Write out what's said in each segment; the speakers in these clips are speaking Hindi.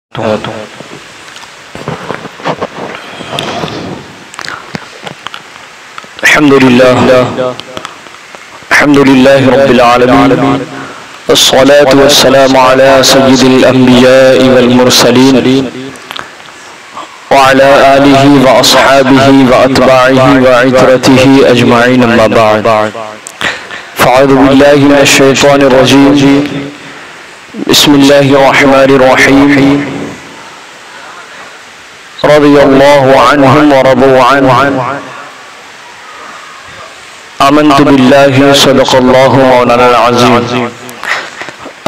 अल्हम्दुलिल्लाह रब्बिल आलमीन अस्सलातु वस्सलामु अला सय्यिदिल अंबिया'i वल मुरसलीन व अला आलिहि व अस्हाबिहि व अतबाइहि व इतरतिहि अजमाइन अम्मा बअद फ़अऊज़ु बिल्लाहि मिनश शैतानिर रजीम बिस्मिल्लाहिर रहमानिर रहीम रज़ियल्लाहु अन्हुम व रज़ू अन्हु आमन्तु बिल्लाहि सदक़ल्लाहु मौलाना अज़ीम।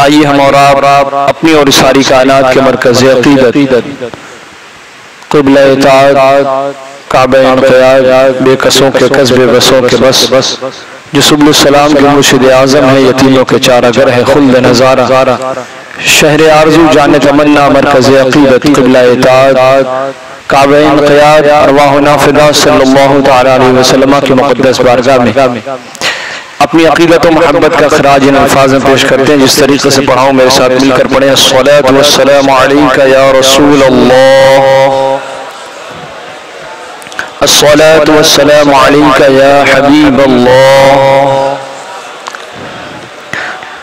आइए हम और आप अपनी और सारी कायनात के मरकज़ अक़ीदत क़िबला इताअत काबा क़याद बेकसों के कस बेबसों के बस जो सुब्हुल सलाम के मुर्शिद आज़म है, यतीमों के चारागर है, खुल्द नज़ारा शहर आरज़ू जाने तमन्ना मरकज़ अक़ीदत क़िबला इताअत काबा क़याद अरवाह नाफ़िदा सल्लल्लाहु तआला अलैहि वसल्लम की मुक़द्दस बारगाह में अपनी अक़ीदत और मोहब्बत का ख़राज इन अल्फाज़ में पेश करते हैं, जिस तरीक़े से पढ़ाऊँ मेरे साथ मिलकर पढ़ें। अस्सलातु वस्सलामु अलैका या रसूल अल्लाह, अस्सलातु वस्सलामु अलैका या हबीब अल्लाह,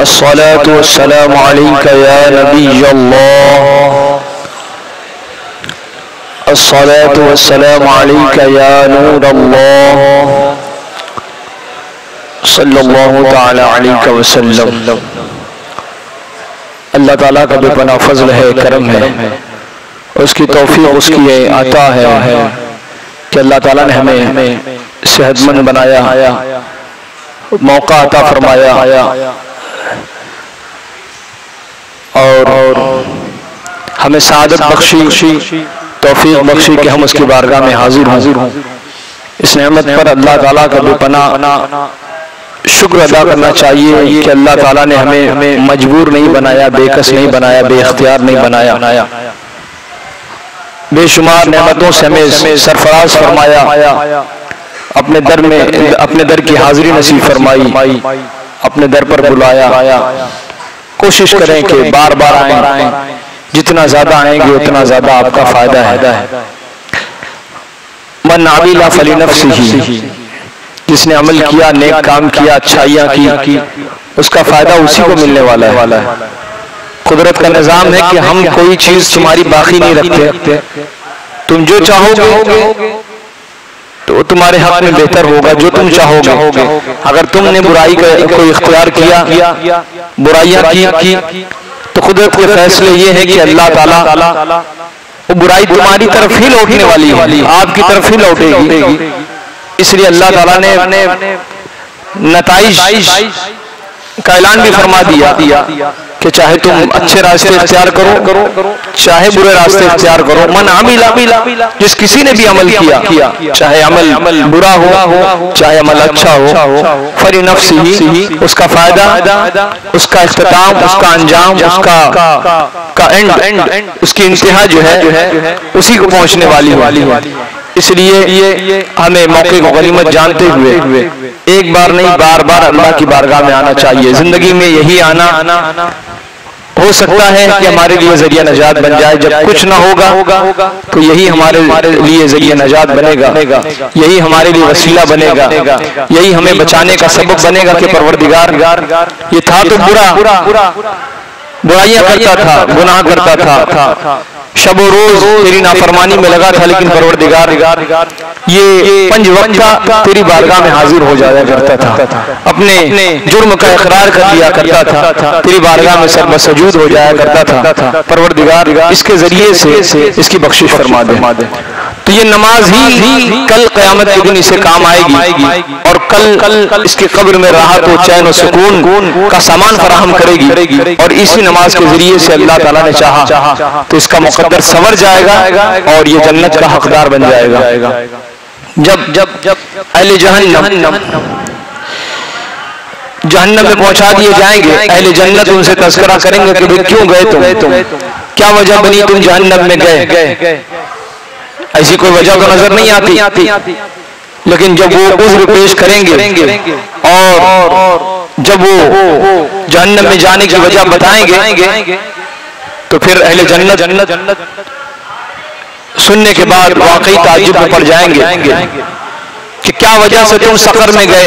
अस्सलातु वस्सलामु अलैका या नबी अल्लाह, अस्सलातु वस्सलामु अलैका या नूर अल्लाह सल्लल्लाहु तआला अलैहि वसल्लम। अल्लाह ताला का बेपनाह फज़ल है, करम है, उसकी तौफीक उसकी अता है कि अल्लाह ताला ने हमें सेहतमंद बनाया, मौका अता फरमाया और हमें सआदत बख्शी, तौफीक बख्शी कि हम उसकी बारगाह में हाजिर हों। इस नेमत पर अल्लाह ताला का बेपनाह शुक्र अदा करना चाहिए कि अल्लाह ताला ने हमें मजबूर नहीं बनाया, बेकस नहीं बनाया, बेख्तियार नहीं बनाया, बेशुमार नेमतों से हमें सरफराज फरमाया, अपने दर में अपने दर की हाजिरी नसीब फरमाई, अपने दर पर बुलाया। कोशिश करें कि बार बार आएं, जितना ज्यादा आएंगे उतना ज्यादा आपका फायदा है। मन आमिला फलिनफ्सिही, जिसने अमल किया, नेक काम किया, अच्छाइयाँ की, उसका फायदा उसी को मिलने वाला है। कुदरत का निजाम है कि हम कोई चीज तुम्हारी बाकी नहीं रखते, तुम जो चाहोगे तो तुम्हारे हक में बेहतर होगा, जो तुम चाहोगे। अगर तुमने बुराई को इख्तियार किया, बुराइयां की तो कुदरत के फैसले ये है कि अल्लाह ताला वो बुराई तुम्हारी तरफ ही लौटने वाली है, आपकी तरफ ही लौटेगी। इसलिए अल्लाह ताला ने नताइज का ऐलान भी फरमा दिया कि चाहे तुम अच्छे रास्ते इख्तियार करो, चाहे बुरे रास्ते इख्तियार करो। मन आमिला, जिस किसी ने भी अमल किया, चाहे अमल बुरा हो चाहे अमल अच्छा हो, फरी नफ्सिही, उसका फायदा, उसका इख्तिताम, उसका अंजाम, उसका एंड, उसकी इंतहा जो है उसी को पहुंचने वाली है। इसलिए हमें मौके को गनीमत जानते हुए एक बार नहीं बार बार अल्लाह की बारगाह में आना चाहिए। जिंदगी में यही आना हो सकता है कि हमारे लिए जरिया नजात बन जाए। जब कुछ ना होगा तो यही हमारे लिए जरिया नजात बनेगा, यही हमारे लिए वसीला बनेगा, यही हमें बचाने का सबब बनेगा कि परवरदिगार ये था तो बुराइयां करता था, गुनाह करता था, शब रोज तेरी नाफरमानी में लगा था, लेकिन परवरदिगार ये पंज वक्त तेरी बारगाह में हाजिर हो जाया करता था, अपने जुर्म का इकरार कर दिया करता था, तेरी बारगाह में सर्वसजूद हो जाया करता था। परवरदिगार इसके जरिए से इसकी बख्शिश फरमा दे। तो ये नमाज ही कल क़यामत के दिन इसे काम आएगी और कल इसके कब्र में राहत और चैन और सुकून का सामान फराहम करेगी। और इसी नमाज के जरिए से अल्लाह ताला ने चाहा तो इसका मुकद्दर संवर जाएगा और ये जन्नत का हकदार बन जाएगा। जब अहले जहन्नम में पहुंचा दिए जाएंगे, अहले जन्नत उनसे तज़किरा करेंगे कि भाई क्यों गए तुम, क्या वजह बनी तुम जहन्नम में गए। ऐसी कोई वजह तो नजर नहीं आती, लेकिन जब वो उज़्र पेश करेंगे और जब वो जहन्नम में जाने की वजह बताएंगे तो फिर अहले जन्नत सुनने के बाद वाकई ताज्जुब में पड़ जाएंगे कि क्या वजह से तुम सकर में गए,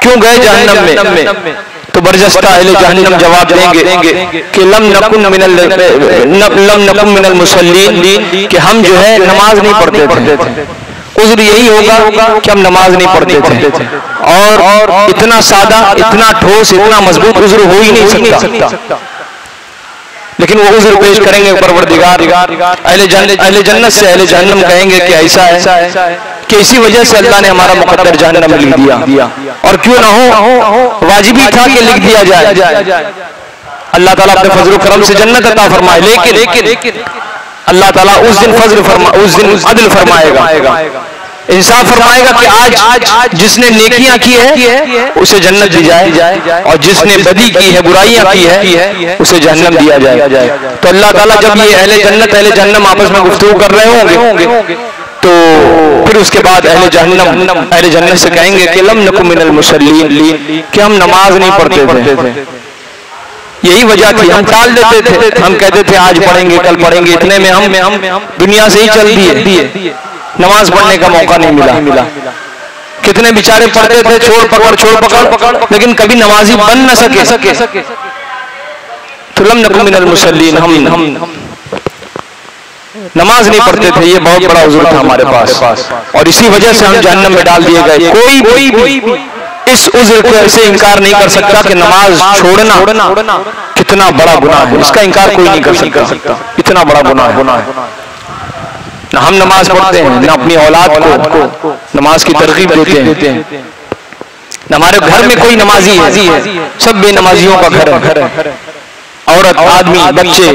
क्यों गए जहन्नम में। तो बरजस्ता अहले जहन्नम जवाब देंगे कि लम नकुन मिनल मुसल्लीन, कि हम जो है नमाज नहीं पढ़ते थे। उज़्र यही होगा कि हम नमाज नहीं पढ़ते थे। और इतना सादा, इतना ठोस, इतना मजबूत उज़्र हो ही नहीं सकता। लेकिन वो उज़्र पेश करेंगे परवरदिगार, अहले जन्नत से अहले जहन्नम कहेंगे कि ऐसा है कि इसी वजह से अल्लाह ने हमारा मुकद्दर जहन्नम में लिख दिया, और क्यों ना हो, वाजिबी था कि लिख दिया जाए। अल्लाह ताला अपने फजल करम से जन्नत अता फरमाए, लेकिन अल्लाह ताला उस दिन उस दिन अदल फरमाएगा, इंसाफ फरमाएगा कि आज जिसने नेकियां की है उसे जन्नत दी जाए, और जिसने बदी की है, बुराइयां की है, उसे जहन्नम दिया जाए। तो अल्लाह ताला जब ये अहले जन्नत अहले जहन्नम आपस में गुफ्तगू कर रहे होंगे, तो फिर उसके बाद अहले जन्नत से कहेंगे कि लम नकुम मिनल मुसल्लीन, कि हम नमाज नहीं पढ़ते थे। यही वजह थी, हम टाल देते थे, हम कहते थे आज पढ़ेंगे कल पढ़ेंगे, इतने में हम दुनिया से ही चल दिए, नमाज पढ़ने का मौका नहीं मिला। कितने बेचारे पढ़ते थे छोड़ पकड़, लेकिन कभी नमाजी बन न सके। तो लम नकुम मिनल मुसल्लीन, हम नमाज नहीं पढ़ते थे, ये बहुत बड़ा उज़्र था हमारे पास, और इसी वजह से हम जहन्नम में डाल दिए गए। कोई भी इस उज़्र से इनकार नहीं कर सकता कि नमाज छोड़ना कितना बड़ा गुनाह है, इसका इनकार कोई नहीं कर सकता, इतना बड़ा गुनाह है। ना हम नमाज पढ़ते हैं, ना अपनी औलाद को नमाज की तरगीब देते हैं, न हमारे घर में कोई नमाजी है, सब बेनमाजियों का घर है। औरत, आदमी, बच्चे,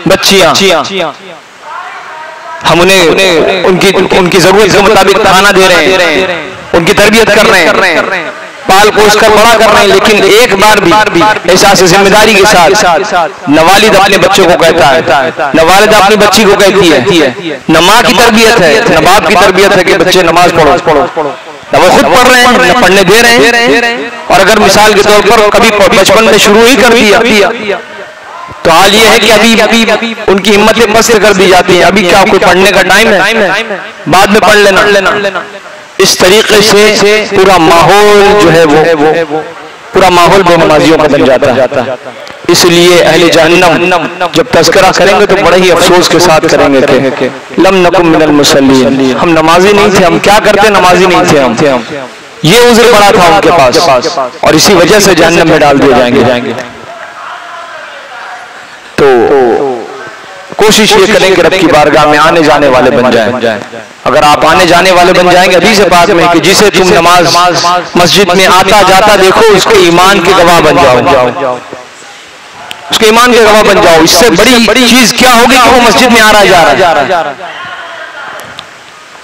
बच्चियां, हम उन्हें उनकी जरूरत के मुताबिक खाना दे रहे हैं, उनकी तरबियत कर रहे हैं, पाल पोस कर बड़ा कर रहे हैं, लेकिन एक बार भी एहसास जिम्मेदारी के साथ न वालिद अपने बच्चों को कहता है, न वालिद अपनी बच्ची को कहती है, न माँ की तरबियत है, न बाप की तरबियत है कि बच्चे नमाज पढ़ो, न वो खुद पढ़ रहे हैं, न पढ़ने दे रहे हैं। और अगर मिसाल के तौर पर कभी बचपन में शुरू ही कर दिया, तो हाल ये है कि अभी उनकी हिम्मतें मस्त कर दी जाती हैं, अभी क्या कोई पढ़ने का टाइम है, बाद में पढ़ लेना। इस तरीके से पूरा माहौल जो है वो पूरा माहौल बेनमाजियों का बन जाता है। इसलिए अहले जहन्नम जब तज़किरा करेंगे तो बड़े ही अफसोस के साथ करेंगे कि लम नकुम मिनल मुसल्लीन, हम नमाजी नहीं थे, हम क्या करते नमाजी नहीं थे हम। ये उज़्र बड़ा था उनके पास, और इसी वजह से जहन्नम में डाल दिए जाएंगे। तो कोशिश ये करें कि रब की बारगाह में आने जाने वाले बन जाएं। अगर आप आने जाने वाले बन जाएंगे, हदीस पाक में कि जिसे तुम नमाज मस्जिद में आता जाता देखो, उसके ईमान के गवाह बन जाओ, उसके ईमान के गवाह बन जाओ। इससे बड़ी चीज क्या होगी कि वो मस्जिद में आ रहा जा रहा है,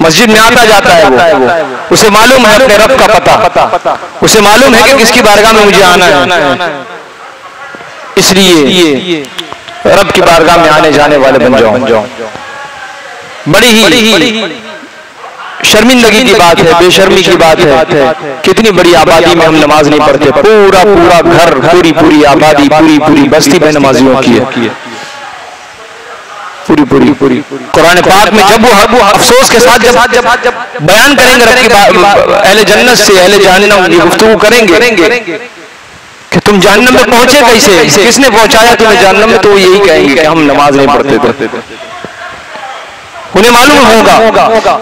मस्जिद में आता जाता है, वो उसे मालूम है अपने रब का पता, उसे मालूम है कि किसकी बारगाह में मुझे आना है। इसलिए रब की बारगाह में आने जाने वाले बन जाओ। बड़ी ही शर्मिंदगी की बात है, बेशर्मी की बात है, कितनी बड़ी आबादी में हम नमाज नहीं पढ़ते। पूरा घर, पूरी आबादी, पूरी बस्ती में नमाजियों की है, पूरी। कुरान पाक में जब वो अफसोस के साथ जब बयान करेंगे रब की अहले जन्नत से अहले जहन्नम की गुफ्तगू करेंगे कि तुम जहन्नम में पहुंचे कैसे, किसने पहुंचाया तुम्हें जहन्नम में, तो यही कहेंगे कि हम नमाज नहीं पढ़ते थे। उन्हें मालूम होगा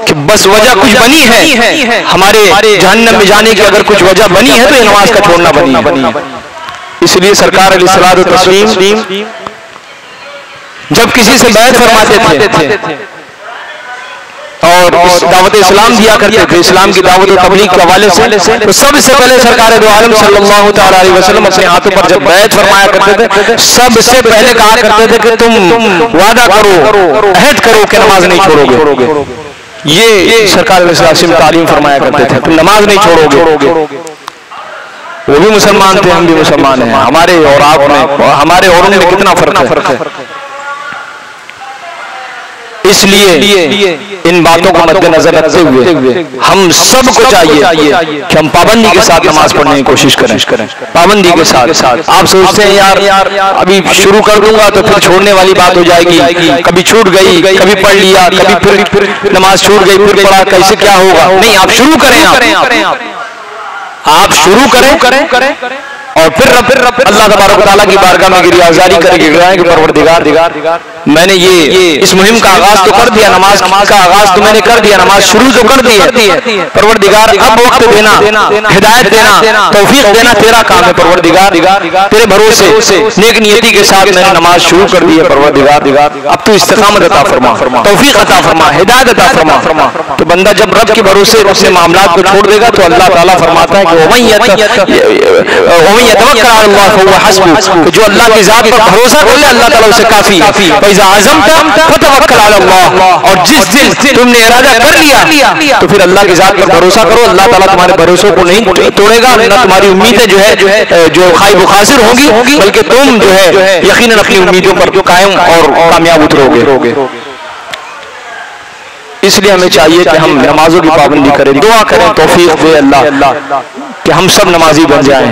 कि बस वजह कुछ बनी है हमारे जहन्नम में जाने की, अगर कुछ वजह बनी है तो ये नमाज का छोड़ना बनी है। इसलिए सरकार अलैहिस्सलातु तस्लीम जब किसी से बैत फरमाते थे और दावत इस्लाम दिया करते थे, इस्लाम की दावत और तबलीग के हवाले से, तो सबसे पहले सरकार दो आलम सल्लल्लाहु तआला अलैहि वसल्लम अपने हाथों पर जब बैत फरमाया करते थे, सबसे पहले कहा करते थे कि तुम वादा करो, अहद करो कि नमाज नहीं छोड़ोगे। ये सरकार अलैहि तालीम फरमाया करते थे, तुम नमाज नहीं छोड़ोगे। वो भी मुसलमान थे, हम भी मुसलमान हैं, हमारे और आप में, हमारे और उनमें कितना फर्क है। इसलिए इन बातों को मद्देनजर रखते हुए हम सबको चाहिए कि हम पाबंदी के साथ नमाज पढ़ने की कोशिश करें, पाबंदी के साथ। आप सोचते हैं यार अभी शुरू कर दूंगा तो फिर छोड़ने वाली बात हो जाएगी, कभी छूट गई, कभी पढ़ लिया, कभी फिर नमाज छूट गई, फिर पढ़ा, कैसे क्या होगा? नहीं, आप शुरू करें, आप शुरू करें और फिर अल्लाह तबारक व तआला की बारगाह में गिरियाजारी करके गिराएं कि परवरदिगार मैंने ये इस मुहिम का आगाज तो कर दिया, नमाज का आगाज तो मैंने कर दिया, नमाज शुरू तो कर दी है, परवरदिगार अब वक्त देना, हिदायत देना, तौफीक देना तेरा काम है परवरदिगार। तेरे भरोसे नेक नियति के साथ मैंने नमाज शुरू कर दी है परवरदिगार, अब तू इस्तिकामत अता फरमा, तौफीक अता फरमा, हिदायत अता फरमा। तो बंदा जब रब के भरोसे अपने मामलात को छोड़ देगा तो अल्लाह ताला फरमाता है कि जो अल्लाह की जात पर भरोसा कर ले अल्लाह ताला उसे काफी है। और जिस दिन तुमने इरादा कर लिया तो फिर अल्लाह की जात पर भरोसा करो, अल्लाह ताला तुम्हारे भरोसों को नहीं तोड़ेगा, न तुम्हारी उम्मीदें जो खाइब खासिर होंगी, बल्कि तुम जो है यकीनन अपनी उम्मीदों पर कायम और कामयाब उतरोगे। इसलिए हमें चाहिए कि हम नमाजों की पाबंदी करें, दुआ करें तौफीक दे अल्लाह कि हम सब नमाजी बन जाएं,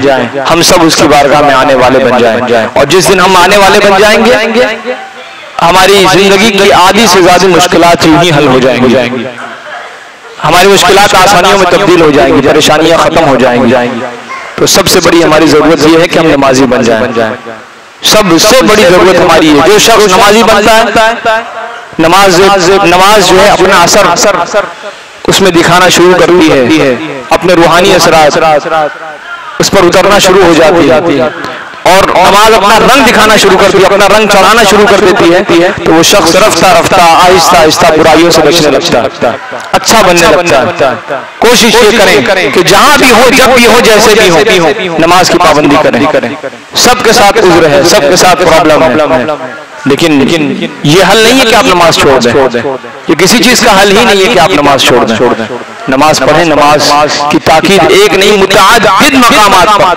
हम सब उसकी बारगाह में आने वाले बन जाएं। और जिस दिन हम आने वाले बन जाएंगे हमारी जिंदगी की आधी से ज्यादा मुश्किलात ही हल हो जाएंगी, हमारी मुश्किलात आसानियों में तब्दील हो जाएंगी, परेशानियां खत्म हो जाएंगी। तो सबसे बड़ी हमारी जरूरत यह है कि हम नमाजी बन जाएं। सबसे बड़ी जरूरत हमारी है। जो शख्स नमाजी बनता है, नमाज जो है अपना असर उसमें दिखाना शुरू करती है, अपने रूहानी असरात उस पर उतरना शुरू हो जाती है और नमाज अपना रंग दिखाना शुरू करती है, अपना रंग चढ़ाना शुरू कर देती है। तो वो शख्स रफ्ता आहिस्ता आहिस्ता बुराइयों से बचने लगता है, अच्छा बनने लगता है। कोशिश ये करें कि जहां भी हो, जब भी हो, जैसे भी हो, नमाज की पाबंदी करें। सबके साथ उज़्र है, सबके साथ प्रॉब्लम है, लेकिन ये हल नहीं है कि आप नमाज छोड़ दें, ये किसी चीज का हल ही नहीं है कि आप नमाज छोड़ दें। नमाज पढ़ें, नमाज की ताकीद एक नहीं मुतअद्दिद मकामात पर,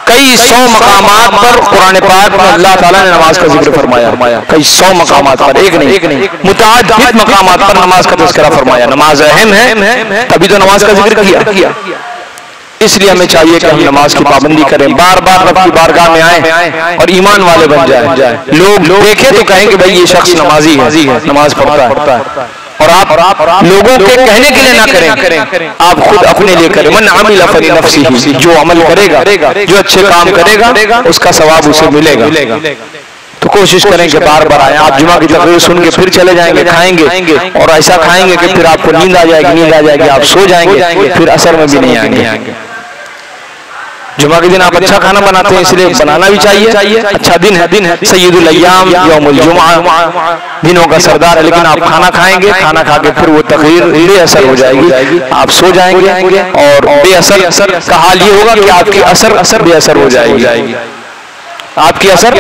कई 100 मकामात पर कुरान पाक में अल्लाह ताला ने नमाज का जिक्र फरमाया, कई 100 मकामात पर, एक नहीं मुतअद्दिद मकामात पर नमाज का तज़किरा फरमाया। नमाज अहम है तभी तो नमाज का जिक्र किया। इसलिए हमें चाहिए कि हम नमाज की पाबंदी करें, बार बार रब की बारगाह में आए और ईमान वाले बन जाए। लोग देखे तो कहेंगे भाई ये शख्स नमाजी है, नमाज पढ़ता है। और आप लोगों के कहने के लिए ना करें, आप खुद अपने लिए करें। मन अमिल फली नफ्सिही, जो अमल करेगा, जो अच्छे काम करेगा उसका सवाब उसे मिलेगा। तो कोशिश करें कि बार बार आए। आप जुमा की तकरीर सुन के फिर चले जाएंगे, खाएंगे और ऐसा खाएंगे कि फिर आपको नींद आ जाएगी, आप सो जाएंगे, फिर असर में भी नहीं आएंगे। जुमा के दिन आप अच्छा खाना बनाते हैं, इसलिए बनाना भी चाहिए, अच्छा दिन है, सय्यदुल अय्याम यौमुल जुमा, दिनों का सरदार है। लेकिन आप खाना खाएंगे, खाना खा के फिर वो तकरीर बेअसर हो जाएगी, आप सो जाएंगे और बेअसर का हाल ये होगा कि आपकी असर बेअसर हो जाएगी, आपकी असर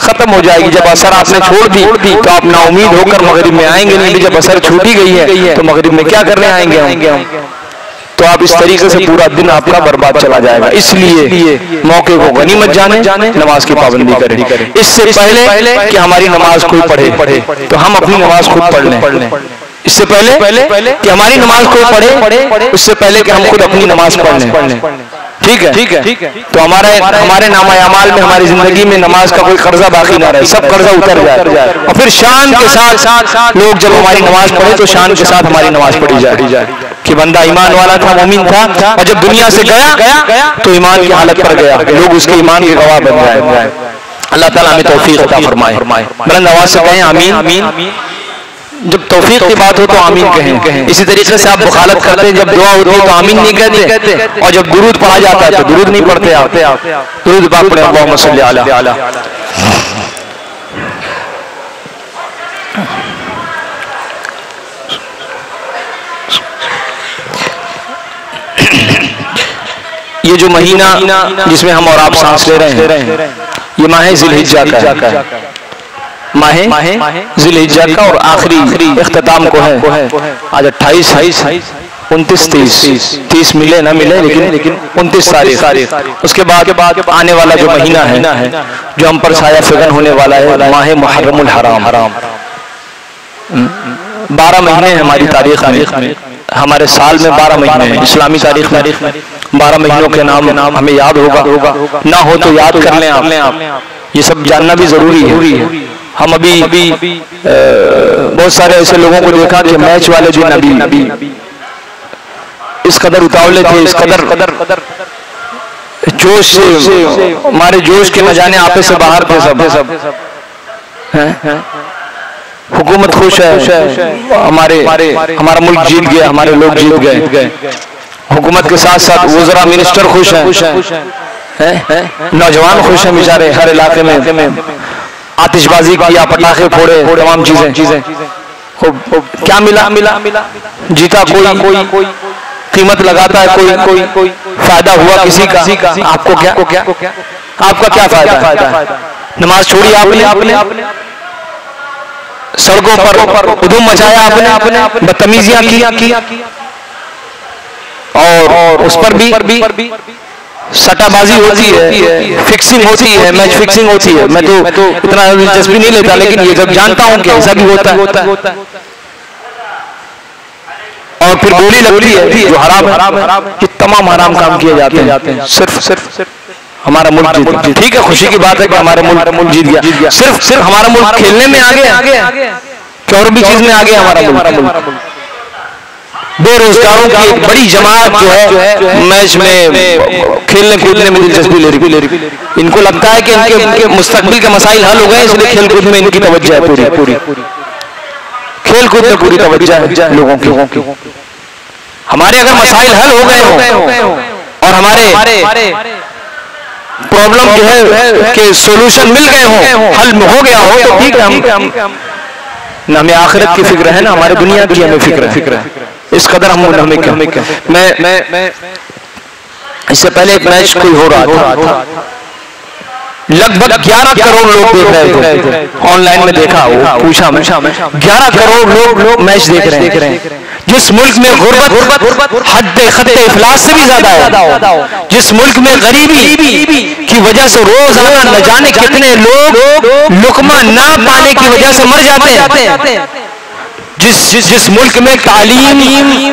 खत्म हो जाएगी। जब असर आपने छोड़ दी तो आप नाउमीद होकर मगरिब में आएंगे नहीं, जब असर छूटी गई है तो मगरिब में क्या करने आएंगे हम? तो आप इस तरीके से पूरा दिन आपका बर्बाद चला जाएगा। इसलिए मौके को गनीमत जाने, नमाज की पाबंदी करें। इससे पहले कि हमारी नमाज कोई पढ़े तो हम अपनी नमाज खुद पढ़ लें। इससे पहले कि हमारी नमाज कोई पढ़े, उससे पहले कि हम खुद अपनी नमाज पढ़ लें। ठीक है। तो हमारे नामा अमाल में, हमारी जिंदगी में नमाज का कोई कर्जा बाकी ना रहे, सब कर्जा उतर जाए और फिर शान के साथ लोग जब हमारी नमाज पढ़े तो शान के साथ हमारी नमाज पढ़ी जाए कि बंदा ईमान वाला था, मोमिन था, और जब दुनिया से गया तो ईमान की हालत पर गया, लोग उसके ईमान के गवाह बन जाए। अल्लाह ताला हमें तौफीक अता फरमाए। बुलंद आवाज से कहें आमीन। जब तौफीक की बात हो तो आमीन कहें। इसी तरीके से आप बुखालत करते हैं, जब दुआ होती है तो आमीन नहीं कहते, और जब दुरूद पढ़ा जाता है तो दुरूद नहीं पढ़ते। आप दुरूद पाक पढ़ें, अल्लाहुम्मा सल्ली अला। ये जो महीना जिसमें हम और आप सांस ले रहे हैं, ये माह ज़िलहिज्जा का है, माह ज़िलहिज्जा का, और आखिरी इख्तिताम को है आज 28, 29, 30 मिले ना मिले, लेकिन 29 तारीख। उसके बाद आने वाला जो महीना है जो हम पर साया फिगन होने वाला है, माह मुहर्रमुल हराम। 12 महीने हैं हमारी तारीख में, हमारे साल में 12 महीने हैं। इस्लामी तारीख में 12 महीनों के नाम हमें याद होगा, ना हो तो याद कर लें आप। ये सब जानना भी जरूरी है। हम अभी बहुत सारे ऐसे लोगों को देखा कि मैच वाले दिन अभी इस कदर उतावले थे, इस कदर जोश से, हमारे जोश के न जाने आपे से बाहर थे सब हैं। हुकूमत खुश है, हमारा मुल्क जीत गया, हमारे लोग जीत गए। हुकूमत के साथ साथ वज़रा मिनिस्टर खुश हैं, नौजवान खुश हैं बेचारे। हर इलाके में आतिशबाजी किया, पटाखे फोड़े, तमाम चीजें। क्या मिला? जीता कोई, कीमत लगाता है कोई, फायदा हुआ किसी का। आपको क्या? आपका क्या फायदा? नमाज छोड़ी आपने, सड़कों पर उधूम मचाया आपने, बदतमीजियां की, और उस पर भी सट्टाबाजी होती है, फिक्सिंग होती है, मैच फिक्सिंग होती है। मैं तो इतना दिलचस्पी नहीं लेता, लेकिन ये जब जानता हूं कि ऐसा भी होता है। और फिर गोली लगती है जो हराम है। ये तमाम हराम काम किए जाते हैं सिर्फ हमारा मुल्क जीत। ठीक है, खुशी की बात है कि हमारे मुल्क जीत गया। सिर्फ हमारा मुल्क खेलने में आगे कि और भी चीज में आगे हमारा मुल्क। बेरोजगारों की एक बड़ी जमात जो है मैच में खेलने कूदने में दिलचस्पी ले रही। इनको लगता है कि इनके मुस्तकबिल के मसाइल हल हो गए, इसलिए खेल कूद में इनकी तवज्जो है। पूरी खेल कूद में पूरी तवज्जो है लोगों की। हमारे अगर मसाइल हल हो गए हों और हमारे प्रॉब्लम जो है के सॉल्यूशन मिल गए हों, हल हो गया हो, तो ठीक है। ना हमें आखिरत की फिक्र है, ना हमारे दुनिया की हमें फिक्र है। इस कदर हमें क्या। मैं इससे पहले एक मैच कोई हो रहा था, लगभग 11 करोड़ लोग देख रहे थे। ऑनलाइन में देखा, पूछा मैं, 11 करोड़ लोग मैच देख रहे हैं। जिस मुल्क में गुर्बत हद-ए-खत्ते इफलास से भी ज्यादा है, जिस मुल्क में गरीबी की वजह से रोजाना न जाने कितने लोग लुकमा ना पाने की वजह से मर जाते हैं, जिस मुल्क में तालीम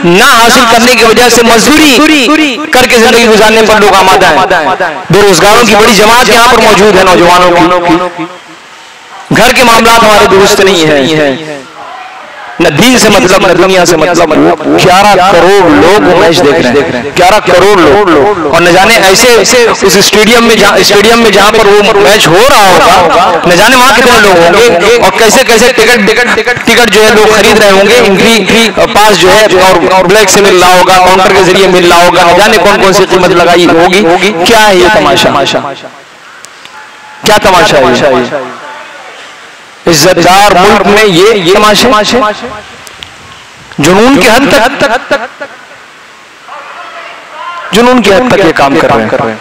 ना हासिल करने की वजह से मजदूरी करके जिंदगी गुजारने पर लोग आमादा है। बेरोजगारों की बड़ी जमात यहाँ पर मौजूद है, नौजवानों की। घर के मामला हमारे दुरुस्त नहीं है, न दीन से मतलब न दुनिया से मतलब। 11 करोड़ लोग मैच देख रहे हैं, 11 करोड़ लोग। और न जाने ऐसे उस स्टेडियम में जहाँ पर वो मैच हो रहा होगा, न जाने वहाँ कितने लोग होंगे और कैसे टिकट जो है लोग खरीद रहे होंगे। इनकी पास जो है और ब्लैक से मिल रहा होगा, काउंटर के जरिए मिल रहा होगा, न जाने कौन सी कीमत लगाई होगी। क्या है ये तमाशा? क्या तमाशा है? इज्जतदार मुल्क में ये तमाशे, जुनून के हद तक ये काम कर रहे हैं।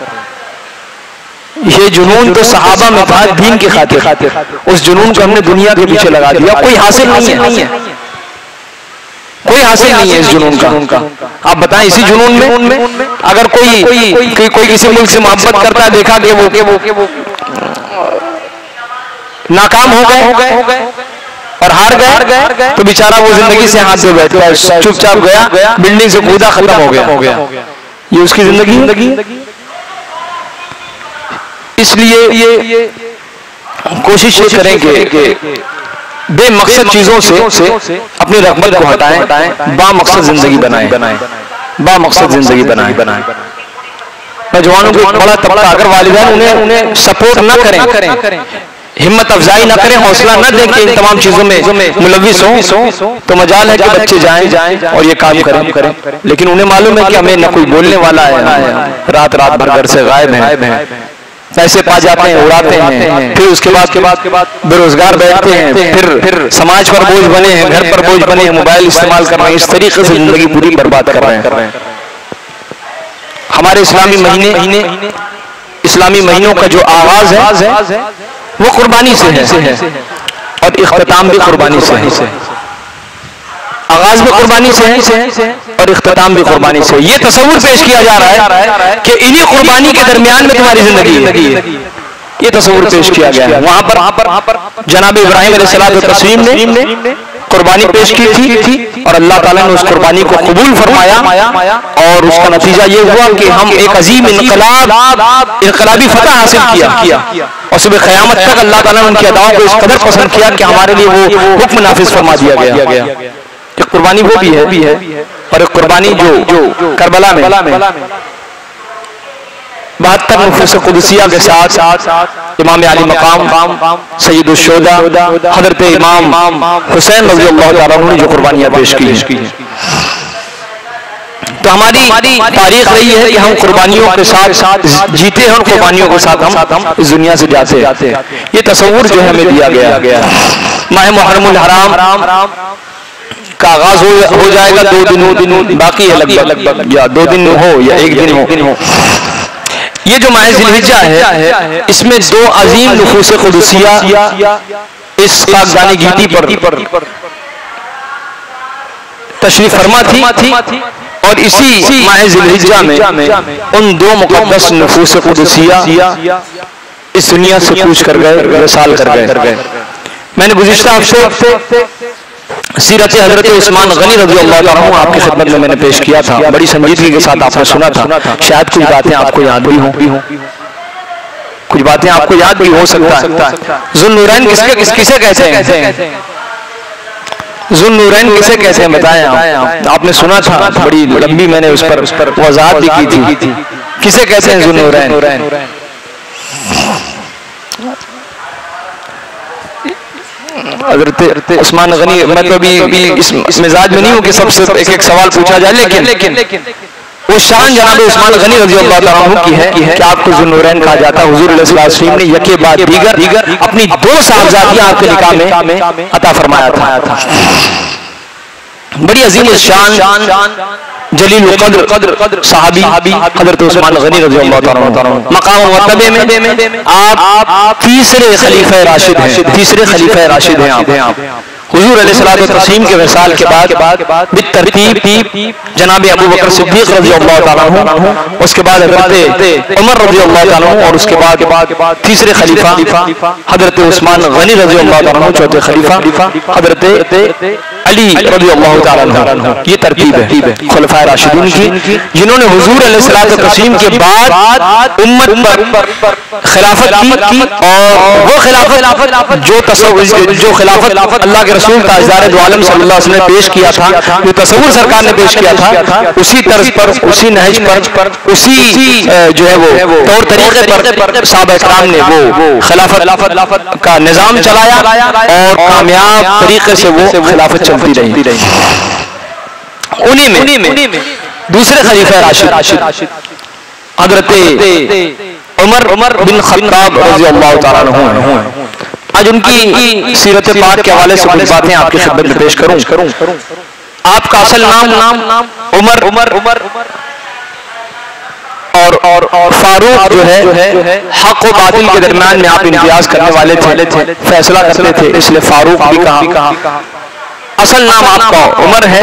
ये जुनून तो सहाबा में था दीन की खातिर, उस जुनून को हमने दुनिया के पीछे लगा दिया। कोई हासिल नहीं है इस जुनून का। आप बताएं, इसी जुनून में अगर कोई किसी मुल्क से मोहब्बत करता है, देखा कि वो नाकाम हो गए और हार गए, तो बेचारा वो जिंदगी से हाथ धो बैठ गया, चुपचाप गया, बिल्डिंग से कूदा, खत्म हो गया। ये उसकी जिंदगी। इसलिए कोशिश ये करें कि बेमकसद चीजों से अपनी रग़बत को हटाएं, बामकसद जिंदगी बनाएं। नौजवानों को बड़ा तबका, अगर वालिदैन उन्हें सपोर्ट न करें, हिम्मत अफजाई न करें, हौसला न दें कि इन तमाम चीजों में मुलव्विस हों, तो मजाल है कि बच्चे जाएं और ये काम करें। लेकिन उन्हें मालूम है कि हमें न कोई बोलने वाला है, रात भर घर से गायब है, पैसे पा जाते हैं, उड़ाते हैं, फिर उसके बाद बेरोजगार बैठते हैं, फिर समाज पर बोझ बने हैं, घर पर बोझ बने हैं, मोबाइल इस्तेमाल कर रहे हैं, इस तरीके से जिंदगी पूरी बर्बाद कर रहे हैं। हमारे इस्लामी महीनों का जो आगाज है वो कुर्बानी से है और इख्तिताम भी कुर्बानी से है। आगाज भी कुर्बानी से है और इख्तिताम भी कुर्बानी से। ये तस्वुर पेश किया जा रहा है कि इन्हीं कुर्बानी के दरमियान में तुम्हारी जिंदगी है। ये तस्वुर पेश किया गया है। वहां पर जनाब इब्राहिम अलैहिस्सलाम तस्लीम ने कुर्बानी पेश की थी और अल्लाह ताला ने उस कुर्बानी को कबूल फरमाया और उसका नतीजा ये हुआ कि हम एक अजीम इनकलाबी फतह हासिल किया और सुबह क़यामत तक अल्लाह ताला ने उनकी अदाओं को इस कदर पसंद किया कि हमारे लिए वो हुक्म नाफिज फरमा दिया गया। एक कुर्बानी वो भी है और एक कुर्बानी जो करबला में 72 नुफूस कुदसिया के साथ इमाम आली मकाम सैयद शुहदा हज़रत इमाम हुसैन रज़ियल्लाहु ताला अन्हु ने जो कुर्बानियां पेश की हैं। तो हमारी तारीख रही है कि हम कुर्बानियों के साथ जीते हैं और कुर्बानियों के साथ हम इस दुनिया से जाते हैं। ये तस्वुर जो है हमें दिया गया। माह मुहर्रमुल हराम का आगाज हो जाएगा 2 दिन बाकी है लगभग, या 2 दिन हो या 1 दिन हो। ये जो माह ज़िलहिज्जा है इसमें 2 अजीम नुफूस कुदसिया इस खाकदानी गीती पर तशरीफ फरमा थी और इसी माह ज़िलहिज्जा में उन 2 मुक़द्दस नुफूस कुदसिया इस दुनिया से कूच कर गए, विसाल कर गए। मैंने गुज़िश्ता हफ्ते सीरत हज़रत उस्मान गनी रज़ियल्लाहु ताला अन्हु आपकी खिदमत में मैंने पेश किया था। बड़ी संजीदगी के साथ आपने सुना था। शायद कुछ बातें आपको याद भी हों, कुछ बातें आपको याद भी हो सकता है। ज़ुन्नूरैन किसे कहते हैं? ज़ुन्नूरैन किसे कहते हैं बताएं आप? आपने सुना था, बड़ी लंबी मैंने उस पर वज़ाहत भी की थी। किसे कहते हैं ज़ुन्नूरैन? हज़रत उस्मान गनी, मैं तो अभी इस मिजाज में नहीं हूँ कि सबसे एक सवाल पूछा जाए, लेकिन वो शान जनाब उस्मान गनी रज़ियल्लाहु ताला अन्हु की है कि आपको ज़ुन्नूरैन कहा जाता है। हुज़ूर सल्लल्लाहु अलैहि वसल्लम ने यके बाद दीगर अपनी 2 साहबजादियां आपके निकाह में अता फरमाया था। बड़ी अजीम शान जलील क़द्र सहाबी हज़रत उस्मान गनी रज़ियल्लाहु ताला अन्हु। मक़ाम मुतबे में आप तीसरे खलीफा राशिद हैं। आप हुज़ूर अलैहिस्सलातु वस्सलाम के विसाल के बाद बितरतीब जनाब अबू बकर सिद्दीक़ रज़ियल्लाहु ताला अन्हु, उसके बाद हज़रत उमर रज़ियल्लाहु ताला अन्हु और उसके बाद तीसरे खलीफा हज़रत उस्मान गनी रज़ियल्लाहु ताला अन्हु, चौथे खलीफा हज़रत अली रज़ियल्लाहु ताला अन्हु। ये तरतीब है खुलफाए राशिदीन की, जिन्होंने हुज़ूर अलैहिस्सलातु वस्सलाम के बाद उम्मत पर खिलाफत की और वो खिलाफत जो खिलाफत अल्लाह के रसूल ताजदार दो आलम सल्लल्लाहु अलैहि वसल्लम ने पेश किया था, जो तसव्वुर सरकार ने पेश किया था, उसी तर्ज पर, उसी नहज पर, उसी जो है वो तौर तरीके पर साहबा इकराम ने वो खिलाफत का निजाम चलाया और कामयाब तरीके से वो खिलाफत चलती रही। उन्हीं में दूसरे खलीफा राशिद हज़रत उमर बिन खत्ताब रज़ियल्लाहु ताला अन्हु। आज उनकी सीरत पाक के हवाले से कुछ बातें आपकी खिदमत में पेश करूं। आपका असल नाम उमर और फारूक जो है हक और बातिल के दरमियान में आप इम्तियाज करने वाले थे, फैसला करते थे, इसलिए फारूक भी कहा। असल नाम आपका उमर है,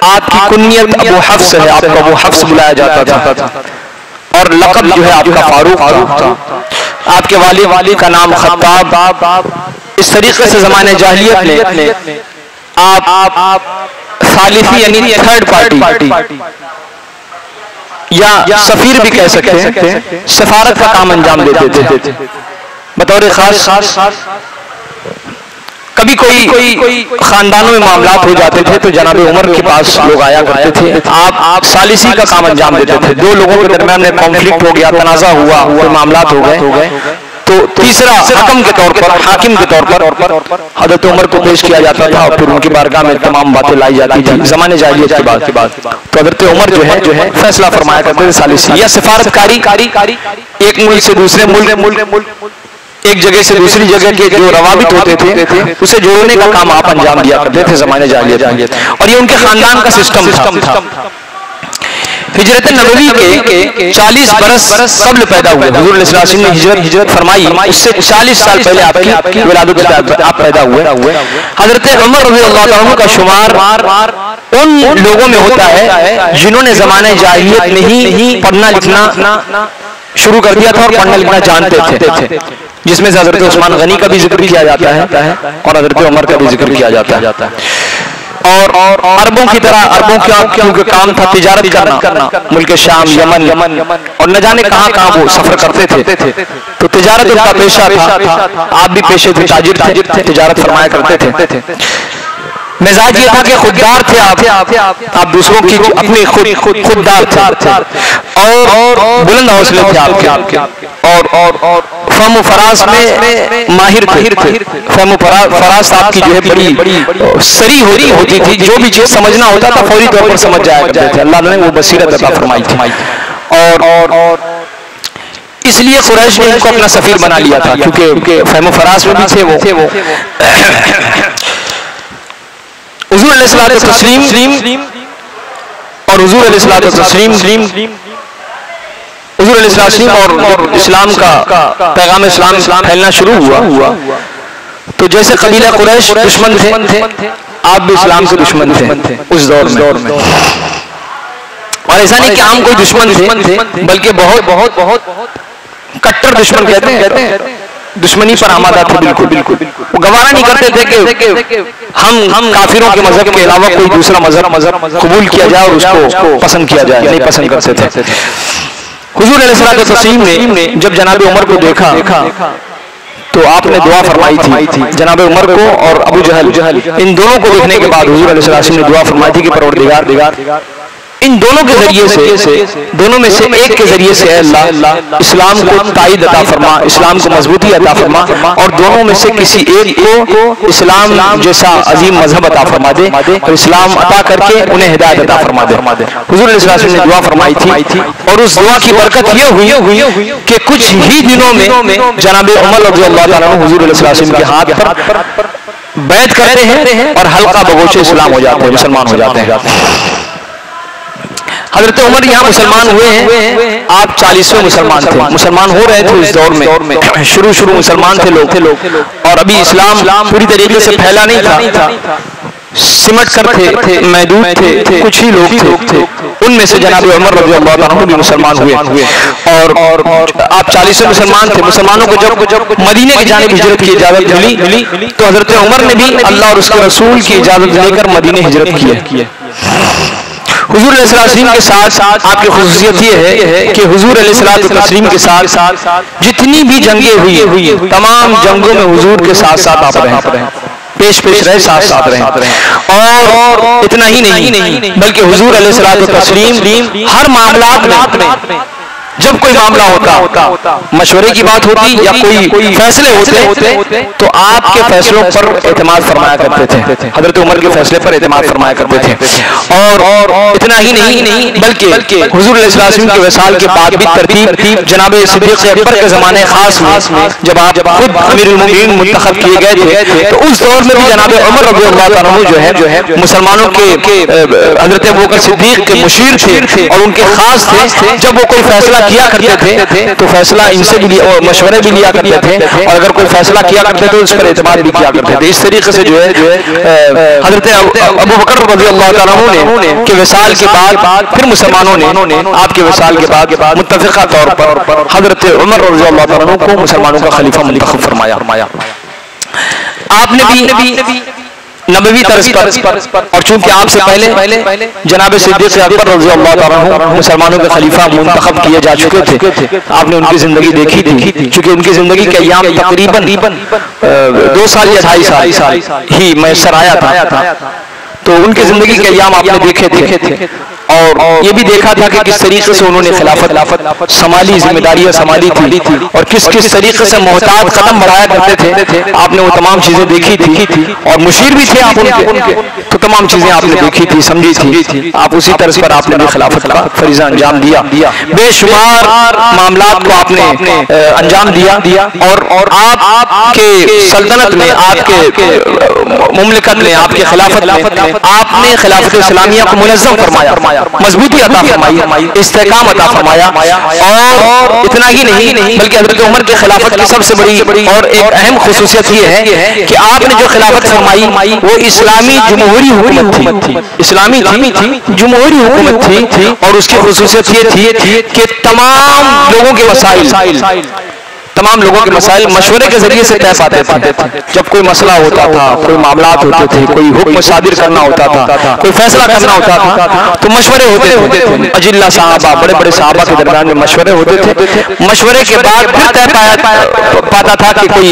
आपकी कुन्नियत अबू हफ्स है, आपका अबू हफ्स बुलाया जाता था और लक़ब जो है आपका फारूक था। आपके वाली का नाम खत्ताब। इस तरीके से ज़माने जाहिलियत में आप सालिसी यानी थर्ड पार्टी या सफीर भी कह सकते हैं, सफारत का काम अंजाम देते थे बतौर खास। कभी कोई खानदानों में मामलात हो जाते थे तो जनाब उमर के पास लोग आया करते थे, आप सालिसी का काम अंजाम देते थे। 2 लोगों के दरमियान में कॉन्फ्लिक्ट हो गया, तनाज़ा हुआ, कोई मामलात हो गए, तो तीसरा हकम के तौर पर, हाकिम के तौर पर हज़रत उमर को पेश किया जाता था और फिर उनकी बारगाह में तमाम बातें लाई जाती थी ज़माने जाहिलियत के बाद। तो हज़रत उमर जो है फैसला फरमाया करते थे सालिसी या सिफारतकारी, एक मुल्क से दूसरे मुल्क, एक जगह से दूसरी जगह के जो रवाबित होते थे उसे जोड़ने का काम आप अंजाम दिया करते थे ज़माने जाहिलियत। और ये उनके खानदान का सिस्टम था। हिजरत नबवी के 40 बरस कब्ल पैदा हुए। हुज़ूर सल्लल्लाहु अलैहि वसल्लम ने हिजरत फरमाई, उससे 40 साल पहले आपकी विलादत आप पैदा हुए। हज़रत उमर रज़ियल्लाहु अन्हु का शुमार उन लोगों में होता है जिन्होंने ज़माने जाहिलियत में ही पढ़ना लिखना शुरू कर दिया था और पढ़ना लिखना जानते थे, जिसमें हज़रत उस्मान गनी का भी जिक्र किया जाता है और हज़रत उमर का भी जिक्र किया जाता है। और अरबों की तरह, अरबों का क्योंकि काम था तिजारत करना, मुल्क शाम, यमन और न जाने कहां कहां वो सफर करते थे, तो तिजारत उनका पेशा था। आप भी पेशे थे, ताजिर थे, तिजारत फरमाया करते थे। मिजाज ये था कि खुददार थे आप दूसरों की अपने खुददार थे और बुलंद हौसले थे आपके और फहम फराज में माहिर थे। फहम फराज आपकी जो है बड़ी सरी होती थी, जो भी चीज समझना होता था फौरी तौर पर समझ जाया करते थे। अल्लाह ने वो बसीरत अता फरमाई थी और इसलिए कुरैश ने इनको अपना सफीर बना लिया था, क्योंकि फहम फराज में भी थे वो। हुजूर अलैहिस्सलाम और हुजूर अलैहिस्सलाम और इस्लाम का पैगाम इस्लाम फैलना शुरू हुआ तो जैसे कबीला कुरैश दुश्मन थे, आप भी इस्लाम के दुश्मन थे उस दौर में। और ऐसा नहीं कि हम कोई दुश्मन थे, बल्कि बहुत कट्टर दुश्मन कहते हैं, दुश्मनी पर आमादा थे। बिल्कुल वो गवारा नहीं करते थे कि हम काफिरों के मजहब के अलावा कोई दूसरा मजहब कबूल किया जाए और उसको पसंद किया जाए, नहीं पसंद करते थे। हुजूर अलैहिस्सलाम ने जब जनाब उमर को देखा तो आपने दुआ फरमाई थी जनाब उमर को और अबू जहल, इन दोनों को देखने के बाद हुजूर अलैहिस्सलाम ने दुआ फरमाई थी कि परवरदिगार इन दोनों के जरिए से दोनों में से एक के जरिए से अल्लाह इस्लाम को ताईद अता फरमा, इस्लाम को मजबूती अता फरमा और दोनों में से किसी एक को इस्लाम जैसा अजीम मजहब अता फरमा दे और इस्लाम अता करके उन्हें हिदायत अता फरमा दे। हुजूर अलैहिस्सलाम ने दुआ फरमाई थी और उस दुआ की बरकत ये हुई कि कुछ ही दिनों में जनाब उमर रज़ियल्लाहु ताला अन्हु हुजूर अलैहिस्सलाम के हाथ पर बैत करते हैं और हल्का बगोशे इस्लाम हो जाते हैं, मुसलमान हो जाते हैं। हजरत उमर यहाँ मुसलमान हुए हैं, आप 40वें मुसलमान थे, मुसलमान हो रहे थे उस दौर में। शुरू मुसलमान थे लोग और अभी इस्लाम पूरी तरीके से फैला नहीं था, सिमट कर थे, महदूद थे, कुछ ही लोग थे। उनमें से जनाब उमर रज़ियल्लाहु अन्हु भी मुसलमान हुए और आप 40वें मुसलमान थे। मुसलमानों को जब मदीने की जानिब हिजरत की इजाजत मिली तो हजरत उमर ने भी अल्लाह और उसके रसूल की इजाजत लेकर मदीने हिजरत की है। हुजूर अलैहिस्सलाम के साथ आपकी खुसूसियत ये है कि हुजूर अलैहिस्सलाम के साथ जितनी भी जंगें हुई तमाम जंगों में हुजूर के साथ आप रहे, पेश रहे, साथ रहे। और इतना ही नहीं बल्कि हुजूर अलैहिस्सलाम हर मामलात में जब कोई मामला होता, मशवरे की बात होती या कोई फैसले होते तो आपके फैसलों पर एतमाद फरमाया करते थे। हजरत उमर के फैसले पर एतमाद फरमाया करते थे। और इतना ही नहीं बल्कि हुजूर अलैहिस्सलाम के वसाल के बाद भी तरतीब जनाब सिद्दीक़ अकबर के ज़माने खास में जब आप खुद अमीरुल मोमिनीन मुंतखब किए गए थे तो उस दौर में भी जनाब उमर रज़ियल्लाहु ताला अन्हु जो है मुसलमानों के हजरत अबू बकर सिद्दीक़ के मुशीर थे और उनके खास थे। जब वो कोई फैसला किया करते थे तो फैसला इनसे भी लिया और मशवरे भी लिया करते थे और अगर कोई फैसला किया करते थे तो उस पर एतमाद भी किया करते थे। इस तरीके से जो है हजरत अबू बकर रज़ियल्लाहु ताला अन्हु के विसाल के बाद फिर मुसलमानों ने आपके विसाल के बाद मुत्तफ़िक़ा तौर पर हजरत उमर रज़ियल्लाहु ताला अन्हु को मुसलमानों का खलीफा मुंतखब फरमाया। आपने भी नबवी तर्ज पर और चूंकि आपसे पहले जनाब सिद्दीक़ अकबर रज़ियल्लाहु ताला अन्हु मुसलमानों के खलीफा मुंतखब किए जा चुके थे, आपने उनकी जिंदगी देखी थी। चूंकि उनकी जिंदगी के अय्याम तकरीबन 2 साल या 2.5 साल ही मैसर आया था, तो उनकी जिंदगी के अय्याम आपने देखे थे और ये भी देखा था कि किस तरीके से उन्होंने खिलाफत संभाली, जिम्मेदारियां संभाली थी और किस तरीके से मोहताज कदम बढ़ाया करते थे। आपने वो तमाम चीजें देखी थी और मुशीर भी थे आप उनके, तो तमाम चीजें आपने देखी थी, समझी थी। आप उसी तरह पर आपने भी खिलाफत का फरीज़ा अंजाम दिया, बेशुमार मामलात को आपने अंजाम दिया और आपके सल्तनत में, आपके मुमलिकत में, आपके खिलाफत में आपने खिलाफत इस्लामिया को मुनज़्ज़म फरमाया, मजबूती अता फरमाई, इस्तेकाम अता फरमाया। और इतना ही नहीं बल्कि हज़रत उमर के खिलाफत की सबसे बड़ी और एक अहम खुसूसियत ये है कि आपने जो खिलाफत फरमाई वो इस्लामी जमहूरी हुकूमत थी, इस्लामी थी, जमहूरी हुकूमत थी। और उसकी खुसूसियत ये थी कि तमाम लोगों के मसाइल, तमाम लोगों के मसाइल मशवरे के जरिए से तय पाते थे। जब कोई मसला होता था, कोई मामलात होते थे, कोई हुक्म सादिर करना होता था, कोई फैसला करना होता था, तो मशवरे होते थे। अजिल्ला साहबा, बड़े बड़े साहबा के दरमियान में मशवरे होते थे। मशवरे के बाद फिर तय पाता था कि कोई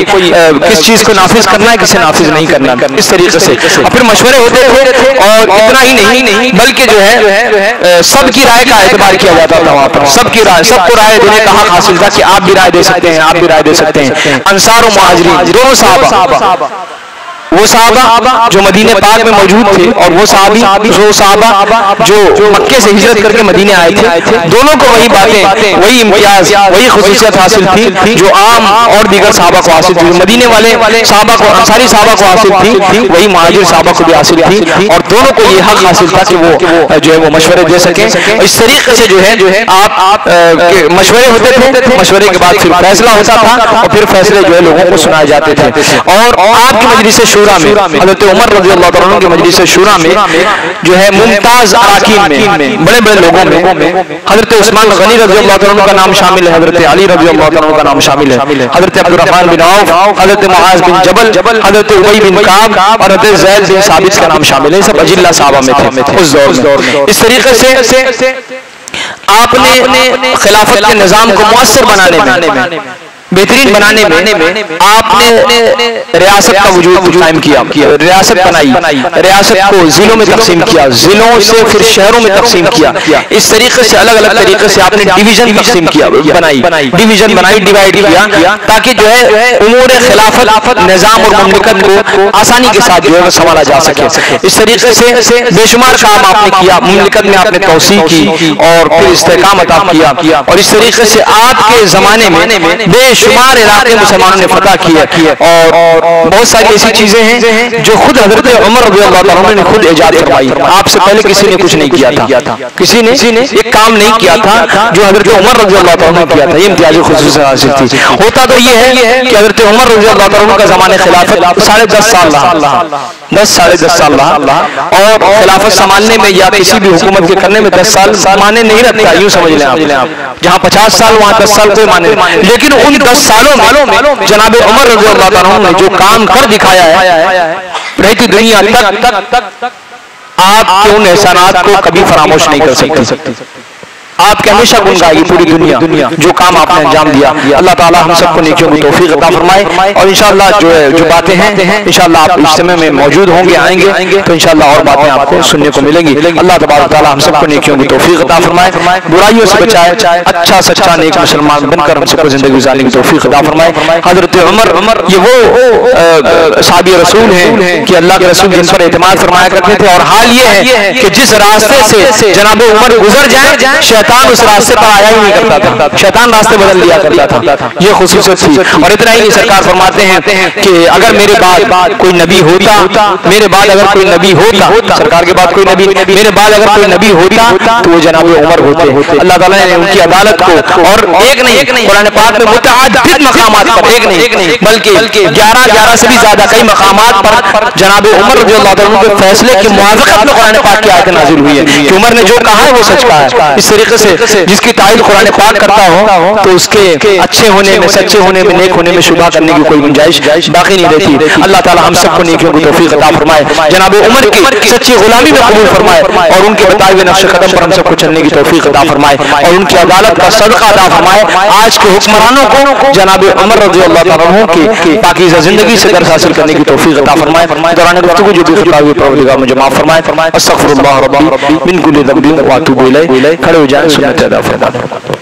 किस चीज को नाफिज करना है, किसे नाफिज नहीं करना, इस तरीके से। और फिर मशवरे होते थे, और इतना ही नहीं बल्कि जो है सबकी राय का एतबार किया जाता था वहां पर। सबकी राय, सबको राय देने का हक हासिल था कि आप भी राय दे सकते हैं, आप भी राय दे सकते हैं। अंसार और मुहाजिरीन दोनों साहबा, वो साहबा जो मदीने पाक में मौजूद थे और वो साहबा जो मक्के से हिजरत करके मदीने आए थे, दोनों को वही बातें, वही इम्तियाज, वही खुसूसियत हासिल थी जो आम और दीगर साहबा को हासिल थी। मदीने वाले साहबा को, अंसारी साहबा को हासिल थी, वही मुहाजिर साहबा को भी हासिल थी, और दोनों को ये हक हासिल था कि वो जो है वो मशवरे दे सके। इस तरीके से जो है आप मशवरे होते थे, मशवरे के बाद फिर फैसला होता था, और फिर फैसले जो है लोगों को सुनाए जाते थे। और आपकी मजलिस शूरा में, हज़रत उमर रज़ी अल्लाह तआला अन्हु की मजलिस शूरा में जो है मुमताज अराकीन में, बड़े बड़े लोगों में हज़रत उस्मान गनी रज़ी अल्लाह तआला अन्हु का नाम शामिल है, हज़रत अली रज़ी अल्लाह तआला अन्हु का नाम शामिल है, हज़रत अब्दुर्रहमान बिन औफ, हज़रत मुआज़ बिन जबल, हज़रत उबई बिन काब और हज़रत ज़ैद बिन साबित का नाम शामिल है। सब अजिल्ला साहबा में थे उस दौर में। इस तरीके से आपने खिलाफत के निज़ाम को मुअस्सर बनाने में, बेहतरीन बनाने में आपने रियासत का वजूद कायम किया, रियासत बनाई, रियासत को जिलों में तकसीम किया, जिलों से फिर शहरों में तकसीम किया। इस तरीके से अलग अलग तरीके से आपने डिवीजन तकसीम किया, डिवीजन बनाई, डिवाइड किया, ताकि जो है उमूर खिलाफत निजाम और मुमलिकत को आसानी के साथ जो है संभाला जा सके। इस तरीके से बेशुमार काम आपने किया, मुमलिकत में आपने तौसीह की और फिर इस्तेकाम अता किया। और इस तरीके से आपके जमाने में बेशुमार इलाके मुसलमानों ने फतह किए, और बहुत सारी ऐसी चीजें हैं जो खुद हजरत उमर रज़ियल्लाहु ताला अन्हु ने खुद इजाद करवाई। आपसे पहले किसी ने कुछ नहीं किया था, किसी ने एक काम नहीं किया था जो हजरत उमर रज़ियल्लाहु ताला अन्हु ने किया था। ये इम्तियाज़ी खुसूसियत हासिल थी। होता तो ये है कि हजरत उमर रज़ियल्लाहु ताला अन्हु का ज़माने खिलाफत 10.5 साल रहा, 10-10.5 साल रहा, और खिलाफत संभालने में या किसी भी हुकूमत के करने में 10 साल माने नहीं रखता। यूं समझ लें आप, जहाँ 50 साल वहाँ 10 साल कोई माने नहीं। लेकिन उन 10 सालों में जनाब उमर रज़ियल्लाहु ताला अन्हु ने जो काम कर दिखाया है, रहती दुनिया तक आपके उन एहसानात को कभी फरामोश नहीं कर सकती। आपके हमेशा गुण गाएगी पूरी दुनिया जो काम आपने अंजाम दिया। अल्लाह ताला हम सबको नेकियों की तौफीक अता फरमाए। और इंशाअल्लाह जो बातें हैं इंशाअल्लाह आप इज्तिमा में मौजूद होंगे, आएंगे तो इंशाअल्लाह और बातें आपको सुनने को मिलेंगी। अल्लाह तबारक तआला हम सबको नेकियों की तौफीक अता फरमाए, बुराइयों से बचाए, अच्छा सच्चा नेक मुसलमान बनकर हम सबको जिंदगी गुजारने की तौफीक अता फरमाए। हजरत उमर ये वो साहबी रसूल हैं कि अल्लाह के रसूल जिन पर एतमाद फरमाया करते थे। और हाल ये है कि जिस रास्ते से जनाब उमर गुजर जाए, शैतान उस रास्ते पर आया ही नहीं करता था, शैतान रास्ते बदल लिया करता था। ये खुसूसियत थी। और इतना ही नहीं, सरकार फरमाते हैं कि अगर मेरे बाद कोई नबी होता, मेरे बाद अगर कोई नबी होता, सरकार के बाद कोई नबी, मेरे बाद अगर कोई नबी होता तो वो जनाब उमर होते। अल्लाह ताला ने उनकी अदालत को, और एक नहीं कुरान पाक में मुतअद्दिद मकामात पर, एक नहीं बल्कि 11 से भी ज्यादा कई मकामात पर जनाब उमर रज़ियल्लाहु ताला अन्हु के फैसले की मुवाफ़क़त में कुरान पाक की आयत नाज़िल हुई है कि उमर ने जो कहा है वो सच कहा है। इस तरीके से जिसकी तारीफ कुरान पाक करता हो तो उसके अच्छे होने में, सच्चे होने में, नेक होने में शुबा करने की कोई गुंजाइश बाकी नहीं रहती। अल्लाह ताला हम सबको नेकियों की तौफीक अता फरमाए, जनाब उमर की सच्ची गुलामी में कबूल फरमाए, और उनके बताए हुए नक्श कदम पर हम सबको चलने की तौफीक अता फरमाए, और उनकी अदालत का सदका अता फरमाए। आज के हुक्मरानों को जनाब उमर रज़ियल्लाहु ताला अन्हु की पाकीज़ा जिंदगी से दर्स हासिल करने की तौफीक अता फरमाए। दौरान गुफ्तगू जो भी खता हुई परवरदिगार मुझे माफ फरमाए। अस्तगफिरुल्लाह रब्बी मिन कुल्लि ज़ंबिन व अतूबु इलैह। खड़े हो जाएं, सुन्नत अदा फरमाएं।